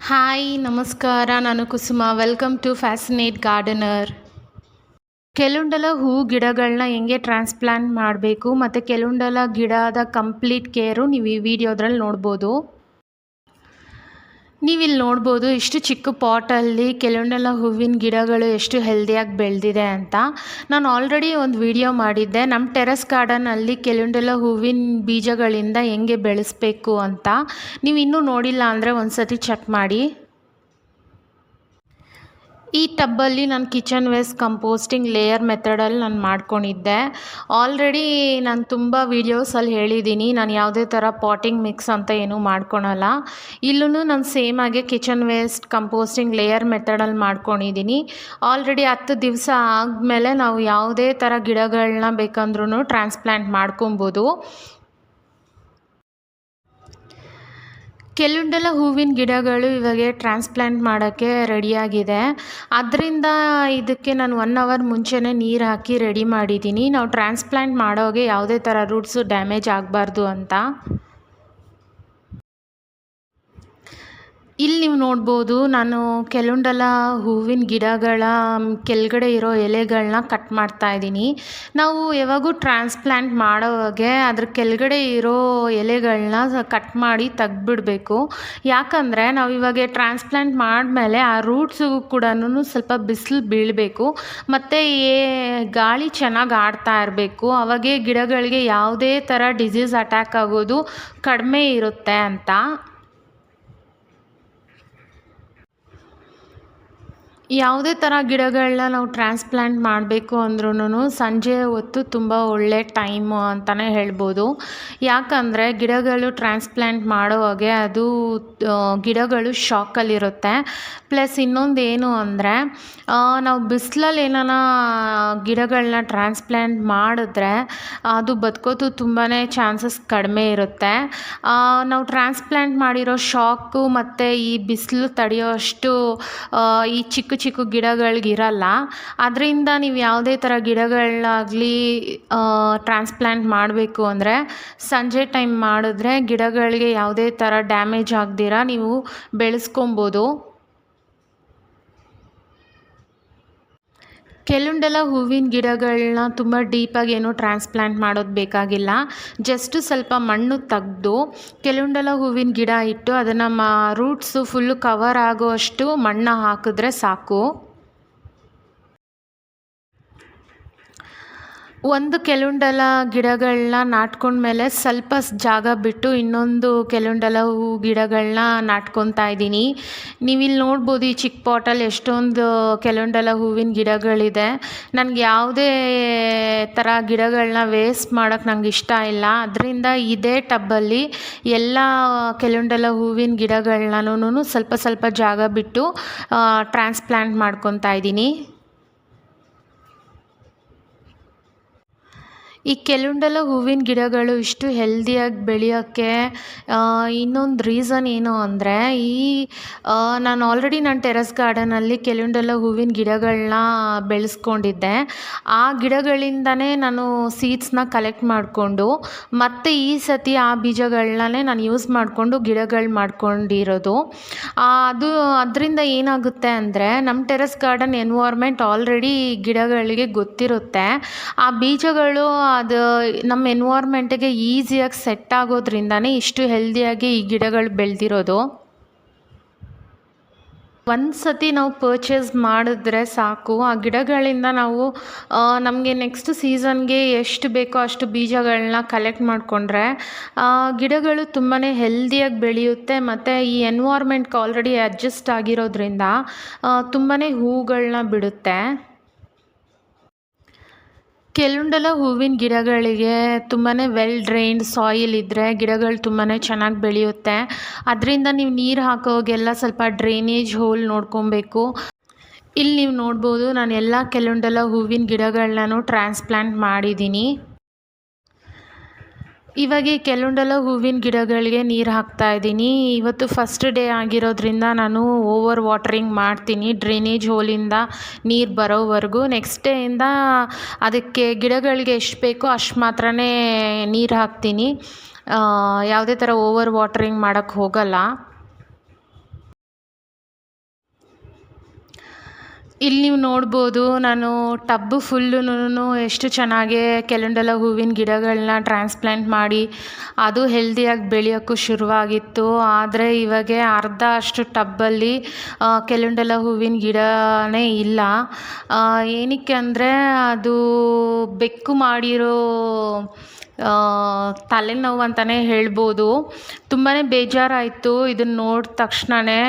Hi ನಮಸ್ಕಾರ, ನಾನು Kusuma. Welcome to fascinate gardener. ಕೆಲುಂಡಲ ಹೂ ಗಿಡಗಳನ್ನ ಹೆಂಗೆ ಟ್ರಾನ್ಸ್ಪ್ಲಾಂಟ್ ಮಾಡಬೇಕು ಮತ್ತು ಕೆಲುಂಡಲ ಗಿಡದ ಕಂಪ್ಲೀಟ್ ಕೇರು ನೀವು ಈ ವಿಡಿಯೋದ್ರಲ್ಲಿ ನೋಡ್ಬೋದು. ನೀವಿಲ್ಲಿ ನೋಡ್ಬೋದು ಇಷ್ಟು ಚಿಕ್ಕ ಪಾಟಲ್ಲಿ ಕೆಲುಂಡಲ ಹೂವಿನ ಗಿಡಗಳು ಎಷ್ಟು ಹೆಲ್ದಿಯಾಗಿ ಬೆಳೆದಿದೆ ಅಂತ. ನಾನು ಆಲ್ರೆಡಿ ಒಂದು ವಿಡಿಯೋ ಮಾಡಿದ್ದೆ ನಮ್ಮ ಟೆರೆಸ್ ಗಾರ್ಡನಲ್ಲಿ ಕೆಲುಂಡಲ ಹೂವಿನ ಬೀಜಗಳಿಂದ ಹೆಂಗೆ ಬೆಳೆಸಬೇಕು ಅಂತ. ನೀವು ಇನ್ನೂ ನೋಡಿಲ್ಲ ಅಂದರೆ ಒಂದು ಸತಿ ಚೆಕ್ ಮಾಡಿ. ಈ ಟಬ್ಬಲ್ಲಿ ನಾನು ಕಿಚನ್ ವೇಸ್ಟ್ ಕಂಪೋಸ್ಟಿಂಗ್ ಲೇಯರ್ ಮೆಥಡಲ್ಲಿ ನಾನು ಮಾಡ್ಕೊಂಡಿದ್ದೆ. ಆಲ್ರೆಡಿ ನಾನು ತುಂಬ ವೀಡಿಯೋಸಲ್ಲಿ ಹೇಳಿದ್ದೀನಿ, ನಾನು ಯಾವುದೇ ಥರ ಪಾಟಿಂಗ್ ಮಿಕ್ಸ್ ಅಂತ ಏನೂ ಮಾಡ್ಕೊಳಲ್ಲ. ಇಲ್ಲೂ ನಾನು ಸೇಮಾಗೆ ಕಿಚನ್ ವೇಸ್ಟ್ ಕಂಪೋಸ್ಟಿಂಗ್ ಲೇಯರ್ ಮೆಥಡಲ್ಲಿ ಮಾಡ್ಕೊಂಡಿದ್ದೀನಿ. ಆಲ್ರೆಡಿ 10 ದಿವಸ ಆದಮೇಲೆ ನಾವು ಯಾವುದೇ ಥರ ಗಿಡಗಳನ್ನ ಬೇಕಂದ್ರೂ ಟ್ರಾನ್ಸ್ಪ್ಲಾಂಟ್ ಮಾಡ್ಕೊಬೋದು. ಕೆಲುಂಡಲ ಹೂವಿನ ಗಿಡಗಳು ಇವಾಗ ಟ್ರಾನ್ಸ್ಪ್ಲಾಂಟ್ ಮಾಡೋಕ್ಕೆ ರೆಡಿಯಾಗಿದೆ. ಅದರಿಂದ ಇದಕ್ಕೆ ನಾನು 1 ಅವರ್ ಮುಂಚೆನೇ ನೀರು ಹಾಕಿ ರೆಡಿ ಮಾಡಿದ್ದೀನಿ. ನಾವು ಟ್ರಾನ್ಸ್ಪ್ಲಾಂಟ್ ಮಾಡೋಗೆ ಯಾವುದೇ ಥರ ರೂಟ್ಸು ಡ್ಯಾಮೇಜ್ ಆಗಬಾರ್ದು ಅಂತ. ಇಲ್ಲಿ ನೀವು ನೋಡ್ಬೋದು, ನಾನು ಕೆಲುಂಡಲ ಹೂವಿನ ಗಿಡಗಳ ಕೆಳಗಡೆ ಇರೋ ಎಲೆಗಳನ್ನ ಕಟ್ ಮಾಡ್ತಾಯಿದ್ದೀನಿ. ನಾವು ಯಾವಾಗೂ ಟ್ರಾನ್ಸ್ಪ್ಲಾಂಟ್ ಮಾಡೋವಾಗೆ ಅದ್ರ ಕೆಳಗಡೆ ಇರೋ ಎಲೆಗಳನ್ನ ಕಟ್ ಮಾಡಿ ತೆಗ್ದುಬಿಡಬೇಕು. ಯಾಕಂದರೆ ನಾವು ಇವಾಗ ಟ್ರಾನ್ಸ್ಪ್ಲಾಂಟ್ ಮಾಡಿದ್ಮೇಲೆ ಆ ರೂಟ್ಸಿಗೂ ಕೂಡ ಸ್ವಲ್ಪ ಬಿಸಿಲು ಬೀಳಬೇಕು ಮತ್ತು ಗಾಳಿ ಚೆನ್ನಾಗಿ ಆಡ್ತಾ ಇರಬೇಕು. ಅವಾಗೇ ಗಿಡಗಳಿಗೆ ಯಾವುದೇ ಥರ ಡಿಸೀಸ್ ಅಟ್ಯಾಕ್ ಆಗೋದು ಕಡಿಮೆ ಇರುತ್ತೆ ಅಂತ. ಯಾವುದೇ ಥರ ಗಿಡಗಳನ್ನ ನಾವು ಟ್ರಾನ್ಸ್ಪ್ಲಾಂಟ್ ಮಾಡಬೇಕು ಅಂದ್ರೂ ಸಂಜೆ ಹೊತ್ತು ತುಂಬ ಒಳ್ಳೆ ಟೈಮು ಅಂತಲೇ ಹೇಳ್ಬೋದು. ಯಾಕಂದರೆ ಗಿಡಗಳು ಟ್ರಾನ್ಸ್ಪ್ಲಾಂಟ್ ಮಾಡೋವಾಗೆ ಅದು ಗಿಡಗಳು ಶಾಕಲ್ಲಿರುತ್ತೆ. ಪ್ಲಸ್ ಇನ್ನೊಂದು ಏನು ಅಂದರೆ ನಾವು ಬಿಸಿಲಲ್ಲಿ ಏನಾನ ಗಿಡಗಳನ್ನ ಟ್ರಾನ್ಸ್ಪ್ಲಾಂಟ್ ಮಾಡಿದ್ರೆ ಅದು ಬದುಕೋದು ತುಂಬಾ ಚಾನ್ಸಸ್ ಕಡಿಮೆ ಇರುತ್ತೆ. ನಾವು ಟ್ರಾನ್ಸ್ಪ್ಲಾಂಟ್ ಮಾಡಿರೋ ಶಾಕು ಮತ್ತು ಈ ಬಿಸಿಲು ತಡೆಯೋಷ್ಟು ಈ ಚಿಕ್ಕ ಚಿಕ್ಕ ಗಿಡಗಳಿಗಿರಲ್ಲ. ಅದರಿಂದ ನೀವು ಯಾವುದೇ ಥರ ಗಿಡಗಳನ್ನಾಗಲಿ ಟ್ರಾನ್ಸ್ಪ್ಲಾಂಟ್ ಮಾಡಬೇಕು ಅಂದರೆ ಸಂಜೆ ಟೈಮ್ ಮಾಡಿದ್ರೆ ಗಿಡಗಳಿಗೆ ಯಾವುದೇ ಥರ ಡ್ಯಾಮೇಜ್ ಆಗದಿರ ನೀವು ಬೆಳೆಸ್ಕೊಬೋದು. ಕೆಲುಂಡಲ ಹೂವಿನ ಗಿಡಗಳನ್ನ ತುಂಬ ಡೀಪಾಗಿ ಏನೂ ಟ್ರಾನ್ಸ್ಪ್ಲಾಂಟ್ ಮಾಡೋದು ಬೇಕಾಗಿಲ್ಲ. ಜಸ್ಟು ಸ್ವಲ್ಪ ಮಣ್ಣು ತೆಗ್ದು ಕೆಲುಂಡಲ ಹೂವಿನ ಗಿಡ ಇಟ್ಟು ಅದನ್ನು ರೂಟ್ಸು ಫುಲ್ಲು ಕವರ್ ಆಗೋವಷ್ಟು ಮಣ್ಣು ಹಾಕಿದ್ರೆ ಸಾಕು. ಒಂದು ಕೆಲುಂಡಲ ಗಿಡಗಳನ್ನ ನಾಟ್ಕೊಂಡ್ಮೇಲೆ ಸ್ವಲ್ಪ ಜಾಗ ಬಿಟ್ಟು ಇನ್ನೊಂದು ಕೆಲುಂಡಲ ಹೂ ಗಿಡಗಳನ್ನ ನಾಟ್ಕೊತಾ ಇದ್ದೀನಿ. ನೀವಿಲ್ಲಿ ನೋಡ್ಬೋದು ಈ ಚಿಕ್ಕ ಪಾಟಲ್ಲಿ ಎಷ್ಟೊಂದು ಕೆಲುಂಡಲ ಹೂವಿನ ಗಿಡಗಳಿದೆ. ನನಗೆ ಯಾವುದೇ ಥರ ಗಿಡಗಳನ್ನ ವೇಸ್ಟ್ ಮಾಡೋಕ್ಕೆ ನಂಗೆ ಇಷ್ಟ ಇಲ್ಲ. ಅದರಿಂದ ಇದೇ ಟಬ್ಬಲ್ಲಿ ಎಲ್ಲ ಕೆಲುಂಡಲ ಹೂವಿನ ಗಿಡಗಳನ್ನೂ ಸ್ವಲ್ಪ ಸ್ವಲ್ಪ ಜಾಗ ಬಿಟ್ಟು ಟ್ರಾನ್ಸ್ಪ್ಲಾಂಟ್ ಮಾಡ್ಕೊತಾ ಇದ್ದೀನಿ. ಈ ಕೆಲುಂಡಲ ಹೂವಿನ ಗಿಡಗಳು ಇಷ್ಟು ಹೆಲ್ದಿಯಾಗಿ ಬೆಳೆಯೋಕ್ಕೆ ಇನ್ನೊಂದು ರೀಸನ್ ಏನು ಅಂದರೆ ನಾನು ಆಲ್ರೆಡಿ ನನ್ನ ಟೆರೆಸ್ ಗಾರ್ಡನಲ್ಲಿ ಕೆಲುಂಡಲ ಹೂವಿನ ಗಿಡಗಳನ್ನ ಬೆಳೆಸ್ಕೊಂಡಿದ್ದೆ. ಆ ಗಿಡಗಳಿಂದನೇ ನಾನು ಸೀಡ್ಸ್ನ ಕಲೆಕ್ಟ್ ಮಾಡಿಕೊಂಡು ಮತ್ತು ಈ ಸತಿ ಆ ಬೀಜಗಳನ್ನೇ ನಾನು ಯೂಸ್ ಮಾಡಿಕೊಂಡು ಗಿಡಗಳು ಮಾಡ್ಕೊಂಡಿರೋದು. ಅದರಿಂದ ಏನಾಗುತ್ತೆ ಅಂದರೆ ನಮ್ಮ ಟೆರೆಸ್ ಗಾರ್ಡನ್ ಎನ್ವೈರ್ಮೆಂಟ್ ಆಲ್ರೆಡಿ ಗಿಡಗಳಿಗೆ ಗೊತ್ತಿರುತ್ತೆ. ಆ ಬೀಜಗಳು ಅದು ನಮ್ಮ ಎನ್ವೈರ್ಮೆಂಟಿಗೆ ಈಸಿಯಾಗಿ ಸೆಟ್ ಆಗೋದ್ರಿಂದನೇ ಇಷ್ಟು ಹೆಲ್ದಿಯಾಗಿ ಈ ಗಿಡಗಳು ಬೆಳೆದಿರೋದು. ಒಂದು ಸತಿ ನಾವು ಪರ್ಚೇಸ್ ಮಾಡಿದ್ರೆ ಸಾಕು, ಆ ಗಿಡಗಳಿಂದ ನಾವು ನಮಗೆ ನೆಕ್ಸ್ಟ್ ಸೀಸನ್ಗೆ ಎಷ್ಟು ಬೇಕೋ ಅಷ್ಟು ಬೀಜಗಳನ್ನ ಕಲೆಕ್ಟ್ ಮಾಡಿಕೊಂಡ್ರೆ ಗಿಡಗಳು ತುಂಬಾ ಹೆಲ್ದಿಯಾಗಿ ಬೆಳೆಯುತ್ತೆ ಮತ್ತು ಈ ಎನ್ವೈರ್ಮೆಂಟ್ಗೆ ಆಲ್ರೆಡಿ ಅಡ್ಜಸ್ಟ್ ಆಗಿರೋದ್ರಿಂದ ತುಂಬಾ ಹೂಗಳನ್ನ ಬಿಡುತ್ತೆ. ಕೆಲುಂಡಲ ಹೂವಿನ ಗಿಡಗಳಿಗೆ ತುಂಬಾ ವೆಲ್ ಡ್ರೈನ್ಡ್ ಸಾಯಿಲ್ ಇದ್ದರೆ ಗಿಡಗಳು ತುಂಬಾ ಚೆನ್ನಾಗಿ ಬೆಳೆಯುತ್ತೆ. ಅದರಿಂದ ನೀವು ನೀರು ಹಾಕೋವಾಗೆಲ್ಲ ಸ್ವಲ್ಪ ಡ್ರೈನೇಜ್ ಹೋಲ್ ನೋಡ್ಕೊಬೇಕು. ಇಲ್ಲಿ ನೀವು ನೋಡ್ಬೋದು, ನಾನು ಎಲ್ಲ ಕೆಲುಂಡಲ ಹೂವಿನ ಗಿಡಗಳನ್ನೂ ಟ್ರಾನ್ಸ್ಪ್ಲಾಂಟ್ ಮಾಡಿದ್ದೀನಿ. ಇವಾಗ ಕೆಲುಂಡಲ ಹೂವಿನ ಗಿಡಗಳಿಗೆ ನೀರು ಹಾಕ್ತಾಯಿದ್ದೀನಿ. ಇವತ್ತು ಫಸ್ಟ್ ಡೇ ಆಗಿರೋದ್ರಿಂದ ನಾನು ಓವರ್ ವಾಟರಿಂಗ್ ಮಾಡ್ತೀನಿ ಡ್ರೈನೇಜ್ ಹೋಲಿಂದ ನೀರು ಬರೋವರೆಗೂ. ನೆಕ್ಸ್ಟ್ ಡೇಯಿಂದ ಅದಕ್ಕೆ ಗಿಡಗಳಿಗೆ ಎಷ್ಟು ಬೇಕೋ ಅಷ್ಟು ಮಾತ್ರನೇ ನೀರು ಹಾಕ್ತೀನಿ. ಯಾವುದೇ ಥರ ಓವರ್ ವಾಟರಿಂಗ್ ಮಾಡೋಕ್ಕೆ ಹೋಗಲ್ಲ. ಇಲ್ಲಿ ನೀವು ನೋಡ್ಬೋದು ನಾನು ಟಬ್ಬು ಫುಲ್ಲುನು ಎಷ್ಟು ಚೆನ್ನಾಗಿ ಕೆಲುಂಡಲ ಹೂವಿನ ಗಿಡಗಳನ್ನ ಟ್ರಾನ್ಸ್ಪ್ಲಾಂಟ್ ಮಾಡಿ ಅದು ಹೆಲ್ದಿಯಾಗಿ ಬೆಳೆಯೋಕ್ಕೂ ಶುರುವಾಗಿತ್ತು. ಆದರೆ ಇವಾಗ ಅರ್ಧ ಅಷ್ಟು ಟಬ್ಬಲ್ಲಿ ಕೆಲುಂಡಲ ಹೂವಿನ ಗಿಡನೇ ಇಲ್ಲ. ಏನಕ್ಕೆ ಅಂದರೆ ಅದು ಬೆಕ್ಕು ಮಾಡಿರೋ ತಲೆನೋವು ಅಂತಲೇ ಹೇಳ್ಬೋದು. ತುಂಬಾ ಬೇಜಾರಾಯಿತು ಇದನ್ನು ನೋಡಿದ ತಕ್ಷಣವೇ.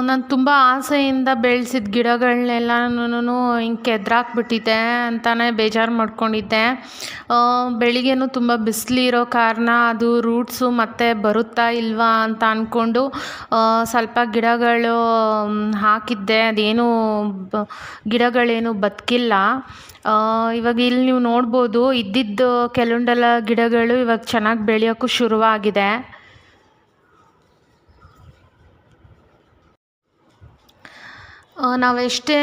ನಾನು ತುಂಬ ಆಸೆಯಿಂದ ಬೆಳೆಸಿದ ಗಿಡಗಳನ್ನೆಲ್ಲನೂ ಹಿಂಗೆ ಕೆದ್ರಾಕ್ಬಿಟ್ಟಿದ್ದೆ ಅಂತಲೇ ಬೇಜಾರು ಮಾಡ್ಕೊಂಡಿದ್ದೆ. ಬೆಳಿಗ್ಗೆನೂ ತುಂಬ ಬಿಸಿಲಿರೋ ಕಾರಣ ಅದು ರೂಟ್ಸು ಮತ್ತೆ ಬರುತ್ತಾ ಇಲ್ವಾ ಅಂತ ಅಂದ್ಕೊಂಡು ಸ್ವಲ್ಪ ಗಿಡಗಳು ಹಾಕಿದ್ದೆ. ಅದೇನು ಗಿಡಗಳೇನು ಬದುಕಿಲ್ಲ. ಇವಾಗ ಇಲ್ಲಿ ನೀವು ನೋಡ್ಬೋದು ಇದ್ದಿದ್ದು ಕೆಲುಂಡಲ ಗಿಡಗಳು ಇವಾಗ ಚೆನ್ನಾಗಿ ಬೆಳೆಯೋಕ್ಕೂ ಶುರುವಾಗಿದೆ. ನಾವೆಷ್ಟೇ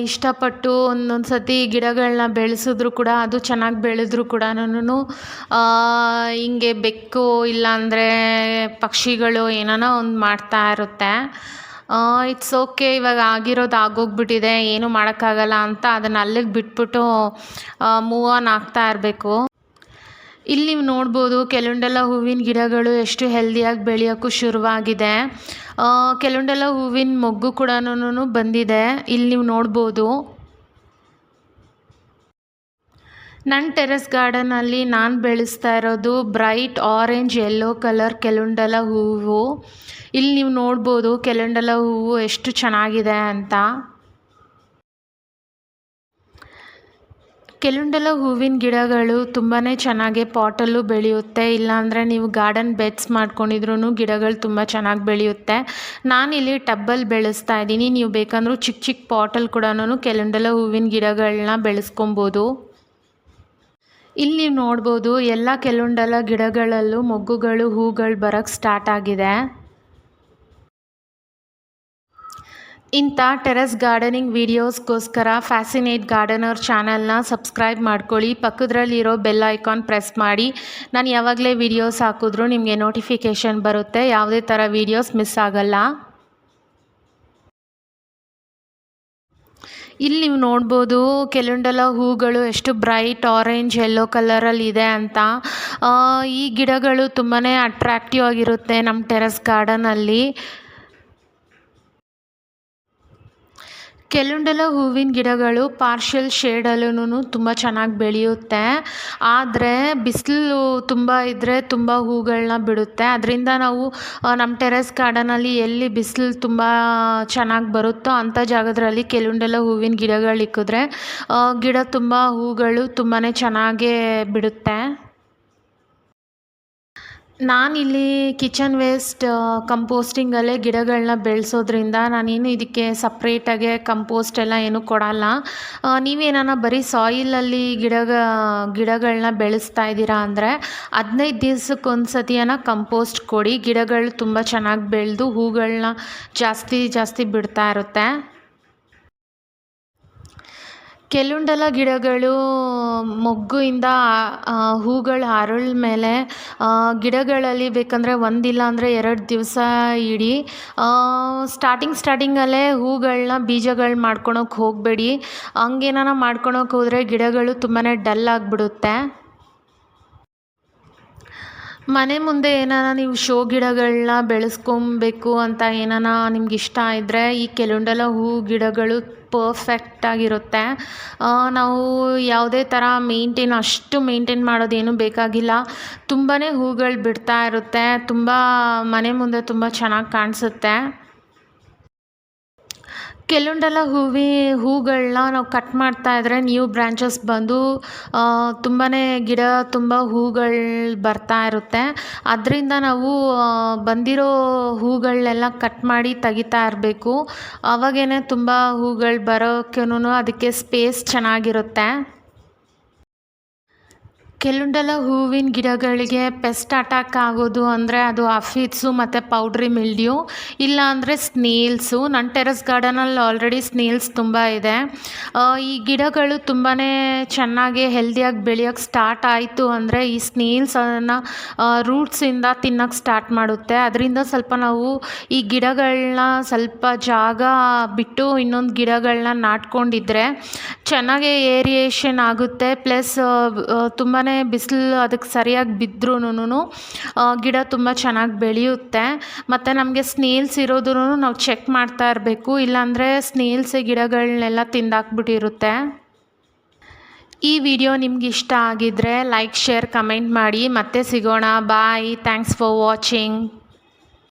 ಇಷ್ಟಪಟ್ಟು ಒಂದೊಂದು ಸತಿ ಗಿಡಗಳನ್ನ ಬೆಳೆಸಿದ್ರು ಕೂಡ ಅದು ಚೆನ್ನಾಗಿ ಬೆಳೆದ್ರೂ ಕೂಡನು ಹಿಂಗೆ ಬೆಕ್ಕು ಇಲ್ಲಾಂದರೆ ಪಕ್ಷಿಗಳು ಏನಾನ ಒಂದು ಮಾಡ್ತಾ ಇರುತ್ತೆ. ಇಟ್ಸ್ ಓಕೆ, ಇವಾಗ ಆಗಿರೋದು ಆಗೋಗ್ಬಿಟ್ಟಿದೆ, ಏನೂ ಮಾಡೋಕ್ಕಾಗಲ್ಲ ಅಂತ ಅದನ್ನು ಅಲ್ಲಿಗೆ ಬಿಟ್ಬಿಟ್ಟು ಮೂವ್ ಆನ್ ಆಗ್ತಾ ಇರಬೇಕು. ಇಲ್ಲಿ ನೀವು ನೋಡ್ಬೋದು ಕೆಲುಂಡಲ ಹೂವಿನ ಗಿಡಗಳು ಎಷ್ಟು ಹೆಲ್ದಿಯಾಗಿ ಬೆಳೆಯೋಕ್ಕೂ ಶುರುವಾಗಿದೆ. ಕೆಲುಂಡಲ ಹೂವಿನ ಮೊಗ್ಗು ಕೂಡ ಬಂದಿದೆ. ಇಲ್ಲಿ ನೀವು ನೋಡ್ಬೋದು. ನನ್ನ ಟೆರೆಸ್ ಗಾರ್ಡನಲ್ಲಿ ನಾನು ಬೆಳೆಸ್ತಾ ಇರೋದು ಬ್ರೈಟ್ ಆರೆಂಜ್ ಯೆಲ್ಲೋ ಕಲರ್ ಕೆಲುಂಡಲ ಹೂವು. ಇಲ್ಲಿ ನೀವು ನೋಡ್ಬೋದು ಕೆಲುಂಡಲ ಹೂವು ಎಷ್ಟು ಚೆನ್ನಾಗಿದೆ ಅಂತ. ಕೆಲುಂಡಲ ಹೂವಿನ ಗಿಡಗಳು ತುಂಬಾ ಚೆನ್ನಾಗಿ ಪಾಟಲ್ಲೂ ಬೆಳೆಯುತ್ತೆ. ಇಲ್ಲಾಂದರೆ ನೀವು ಗಾರ್ಡನ್ ಬೆಡ್ಸ್ ಮಾಡ್ಕೊಂಡಿದ್ರೂ ಗಿಡಗಳು ತುಂಬ ಚೆನ್ನಾಗಿ ಬೆಳೆಯುತ್ತೆ. ನಾನಿಲ್ಲಿ ಟಬ್ಬಲ್ಲಿ ಬೆಳೆಸ್ತಾ ಇದ್ದೀನಿ. ನೀವು ಬೇಕಂದ್ರೂ ಚಿಕ್ಕ ಚಿಕ್ಕ ಪಾಟಲ್ಲಿ ಕೂಡ ಕೆಲುಂಡಲ ಹೂವಿನ ಗಿಡಗಳನ್ನ ಬೆಳೆಸ್ಕೊಬೋದು. ಇಲ್ಲಿ ನೀವು ನೋಡ್ಬೋದು ಎಲ್ಲ ಕೆಲುಂಡಲ ಗಿಡಗಳಲ್ಲೂ ಮೊಗ್ಗುಗಳು ಹೂಗಳು ಬರೋಕ್ಕೆ ಸ್ಟಾರ್ಟ್ ಆಗಿದೆ. ಇಂಥ ಟೆರೆಸ್ ಗಾರ್ಡನಿಂಗ್ ವೀಡಿಯೋಸ್ಗೋಸ್ಕರ ಫ್ಯಾಸಿನೇಟ್ ಗಾರ್ಡನರ್ ಚಾನಲ್ನ ಸಬ್ಸ್ಕ್ರೈಬ್ ಮಾಡ್ಕೊಳ್ಳಿ. ಪಕ್ಕದಲ್ಲಿರೋ ಬೆಲ್ ಐಕಾನ್ ಪ್ರೆಸ್ ಮಾಡಿ. ನಾನು ಯಾವಾಗಲೇ ವೀಡಿಯೋಸ್ ಹಾಕಿದ್ರೂ ನಿಮಗೆ ನೋಟಿಫಿಕೇಷನ್ ಬರುತ್ತೆ. ಯಾವುದೇ ಥರ ವೀಡಿಯೋಸ್ ಮಿಸ್ ಆಗಲ್ಲ. ಇಲ್ಲಿ ನೀವು ನೋಡ್ಬೋದು ಕೆಲುಂಡಲ ಹೂಗಳು ಎಷ್ಟು ಬ್ರೈಟ್ ಆರೆಂಜ್ ಯೆಲ್ಲೋ ಕಲರಲ್ಲಿ ಇದೆ ಅಂತ. ಈ ಗಿಡಗಳು ತುಂಬಾ ಅಟ್ರಾಕ್ಟಿವ್ ಆಗಿರುತ್ತೆ ನಮ್ಮ ಟೆರೆಸ್ ಗಾರ್ಡನಲ್ಲಿ. ಕೆಲುಂಡಲ ಹೂವಿನ ಗಿಡಗಳು ಪಾರ್ಷಿಯಲ್ ಶೇಡಲ್ಲೂ ತುಂಬ ಚೆನ್ನಾಗಿ ಬೆಳೆಯುತ್ತೆ. ಆದರೆ ಬಿಸಿಲು ತುಂಬ ಇದ್ದರೆ ತುಂಬ ಹೂಗಳನ್ನ ಬಿಡುತ್ತೆ. ಅದರಿಂದ ನಾವು ನಮ್ಮ ಟೆರೆಸ್ ಗಾರ್ಡನಲ್ಲಿ ಎಲ್ಲಿ ಬಿಸಿಲು ತುಂಬ ಚೆನ್ನಾಗಿ ಬರುತ್ತೋ ಅಂಥ ಜಾಗದಲ್ಲಿ ಕೆಲುಂಡಲ ಹೂವಿನ ಗಿಡಗಳಿಕ್ಕಿದ್ರೆ ಗಿಡ ತುಂಬ ಹೂಗಳು ತುಂಬಾ ಚೆನ್ನಾಗೇ ಬಿಡುತ್ತೆ. ನಾನಿಲ್ಲಿ ಕಿಚನ್ ವೇಸ್ಟ್ ಕಂಪೋಸ್ಟಿಂಗಲ್ಲೇ ಗಿಡಗಳನ್ನ ಬೆಳೆಸೋದ್ರಿಂದ ನಾನೇನು ಇದಕ್ಕೆ ಸಪ್ರೇಟಾಗೆ ಕಂಪೋಸ್ಟ್ ಎಲ್ಲ ಏನೂ ಕೊಡಲ್ಲ. ನೀವೇನಾನ ಬರೀ ಸಾಯಿಲಲ್ಲಿ ಗಿಡಗಳನ್ನ ಬೆಳೆಸ್ತಾ ಇದ್ದೀರಾ ಅಂದರೆ 15 ದಿವ್ಸಕ್ಕೊಂದು ಸತಿಯನ್ನು ಕಂಪೋಸ್ಟ್ ಕೊಡಿ. ಗಿಡಗಳು ತುಂಬ ಚೆನ್ನಾಗಿ ಬೆಳೆದು ಹೂಗಳನ್ನ ಜಾಸ್ತಿ ಬಿಡ್ತಾ ಇರುತ್ತೆ. ಕೆಲುಂಡಲ ಗಿಡಗಳು ಮೊಗ್ಗಿಂದ ಹೂಗಳು ಅರಳ ಮೇಲೆ ಗಿಡಗಳಲ್ಲಿ ಬೇಕಂದರೆ ಒಂದಿಲ್ಲ ಅಂದರೆ 2 ದಿವಸ ಇಡಿ. ಸ್ಟಾರ್ಟಿಂಗಲ್ಲೇ ಹೂಗಳನ್ನ ಬೀಜಗಳು ಮಾಡ್ಕೊಳಕ್ಕೆ ಹೋಗಬೇಡಿ. ಹಂಗೇನಾನ ಮಾಡ್ಕೊಳಕ್ಕೆ ಹೋದರೆ ಗಿಡಗಳು ತುಂಬಾ ಡಲ್ ಆಗಿಬಿಡುತ್ತೆ. ಮನೆ ಮುಂದೆ ಏನಾನ ನೀವು ಶೋ ಗಿಡಗಳನ್ನ ಬೆಳೆಸ್ಕೊಬೇಕು ಅಂತ ಏನಾನ ನಿಮ್ಗೆ ಇಷ್ಟ ಇದ್ದರೆ ಈ ಕೆಲುಂಡಲ ಹೂ ಗಿಡಗಳು ಪರ್ಫೆಕ್ಟಾಗಿರುತ್ತೆ. ನಾವು ಯಾವುದೇ ಥರ ಅಷ್ಟು ಮೇಂಟೈನ್ ಮಾಡೋದೇನು ಬೇಕಾಗಿಲ್ಲ. ತುಂಬಾ ಹೂಗಳು ಬಿಡ್ತಾ ಇರುತ್ತೆ. ತುಂಬ ಮನೆ ಮುಂದೆ ತುಂಬ ಚೆನ್ನಾಗಿ ಕಾಣಿಸುತ್ತೆ. ಕೆಲುಂಡಲ ಹೂಗಳನ್ನ ನಾವು ಕಟ್ ಮಾಡ್ತಾ ಇದ್ದರೆ ನ್ಯೂ ಬ್ರ್ಯಾಂಚಸ್ ಬಂದು ತುಂಬಾ ಗಿಡ ತುಂಬ ಹೂಗಳು ಬರ್ತಾ ಇರುತ್ತೆ. ಅದರಿಂದ ನಾವು ಬಂದಿರೋ ಹೂಗಳನ್ನೆಲ್ಲ ಕಟ್ ಮಾಡಿ ತೆಗಿತಾ ಇರಬೇಕು. ಆವಾಗೇ ತುಂಬ ಹೂಗಳು ಬರೋಕ್ಕೂ ಅದಕ್ಕೆ ಸ್ಪೇಸ್ ಚೆನ್ನಾಗಿರುತ್ತೆ. ಕೆಲವೊಂದೆಲ್ಲ ಹೂವಿನ ಗಿಡಗಳಿಗೆ ಪೆಸ್ಟ್ ಅಟ್ಯಾಕ್ ಆಗೋದು ಅಂದರೆ ಅದು ಅಫಿಡ್ಸು ಮತ್ತು ಪೌಡ್ರಿ ಮಿಲ್ಡ್ಯೂ, ಇಲ್ಲ ಅಂದರೆ ಸ್ನೇಲ್ಸು. ನನ್ನ ಟೆರೆಸ್ ಗಾರ್ಡನಲ್ಲಿ ಆಲ್ರೆಡಿ ಸ್ನೇಲ್ಸ್ ತುಂಬ ಇದೆ. ಈ ಗಿಡಗಳು ತುಂಬಾ ಚೆನ್ನಾಗಿ ಹೆಲ್ದಿಯಾಗಿ ಬೆಳೆಯೋಕ್ಕೆ ಸ್ಟಾರ್ಟ್ ಆಯಿತು ಅಂದರೆ ಈ ಸ್ನೇಲ್ಸನ್ನು ರೂಟ್ಸಿಂದ ತಿನ್ನೋಕ್ಕೆ ಸ್ಟಾರ್ಟ್ ಮಾಡುತ್ತೆ. ಅದರಿಂದ ಸ್ವಲ್ಪ ನಾವು ಈ ಗಿಡಗಳನ್ನ ಸ್ವಲ್ಪ ಜಾಗ ಬಿಟ್ಟು ಇನ್ನೊಂದು ಗಿಡಗಳನ್ನ ನಾಟ್ಕೊಂಡಿದ್ರೆ ಚೆನ್ನಾಗೇ ಏರಿಯೇಷನ್ ಆಗುತ್ತೆ. ಪ್ಲಸ್ ತುಂಬಾ ಬಿಸಿಲು ಅದಕ್ಕೆ ಸರಿಯಾಗಿ ಬಿದ್ರೂ ಗಿಡ ತುಂಬ ಚೆನ್ನಾಗಿ ಬೆಳೆಯುತ್ತೆ. ಮತ್ತು ನಮಗೆ ಸ್ನೇಲ್ಸ್ ಇರೋದೂ ನಾವು ಚೆಕ್ ಮಾಡ್ತಾ ಇರಬೇಕು, ಇಲ್ಲಾಂದರೆ ಸ್ನೇಲ್ಸ್ ಗಿಡಗಳನ್ನೆಲ್ಲ ತಿಂದಾಕ್ಬಿಟ್ಟಿರುತ್ತೆ. ಈ ವಿಡಿಯೋ ನಿಮ್ಗೆ ಇಷ್ಟ ಆಗಿದ್ದರೆ ಲೈಕ್, ಶೇರ್, ಕಮೆಂಟ್ ಮಾಡಿ. ಮತ್ತೆ ಸಿಗೋಣ. ಬಾಯ್. Thanks for watching.